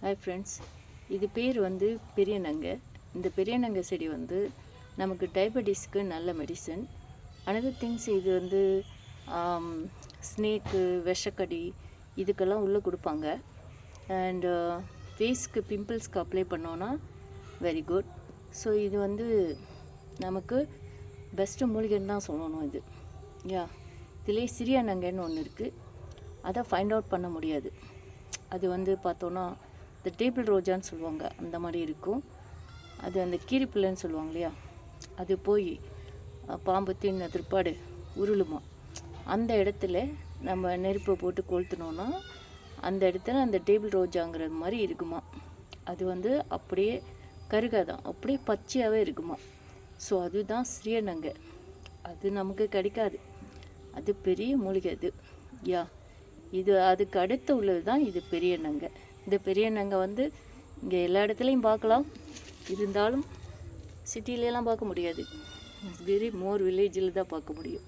Hi friends, இது பேர் வந்து பெரிய நங்கை. இந்த பெரிய நங்கை செடி வந்து நமக்கு டயபெட்டிஸ்க்கு நல்ல மெடிசன். அனதர் திங்ஸ், இது வந்து ஸ்னேக்கு, விஷக்கடி இதுக்கெல்லாம் உள்ளே கொடுப்பாங்க. அண்டு ஃபேஸ்க்கு பிம்பிள்ஸ்க்கு அப்ளை பண்ணோன்னா வெரி குட். ஸோ இது வந்து நமக்கு பெஸ்ட்டு மூலிகைன்னு தான் சொல்லணும். இது இதிலே சிறிய நங்கைன்னு ஒன்று இருக்குது. அதை ஃபைண்ட் அவுட் பண்ண முடியாது. அது வந்து பார்த்தோன்னா இந்த டேபிள் ரோஜான்னு சொல்லுவாங்க, அந்த மாதிரி இருக்கும். அது அந்த கீரிப்பிள்ளைன்னு சொல்லுவாங்க இல்லையா, அது போய் பாம்பு தின்ன திருப்பாடு உருளுமா. அந்த இடத்துல நம்ம நெருப்பை போட்டு கொளுத்துனோன்னா அந்த இடத்துல அந்த டேபிள் ரோஜாங்கிறது மாதிரி இருக்குமா. அது வந்து அப்படியே கருகாதான், அப்படியே பச்சையாகவே இருக்குமா. ஸோ அதுதான் ஸ்ரீநங்கை. அது நமக்கு கிடைக்காது, அது பெரிய மூலிகை. அது இது அதுக்கு அடுத்து உள்ளது தான் இது பெரிய நங்கை. இந்த பெரிய நங்கை வந்து இங்கே எல்லா இடத்துலையும் பார்க்கலாம், இருந்தாலும் சிட்டிலெலாம் பார்க்க முடியாது. வெரி மோர் வில்லேஜில் தான் பார்க்க முடியும்.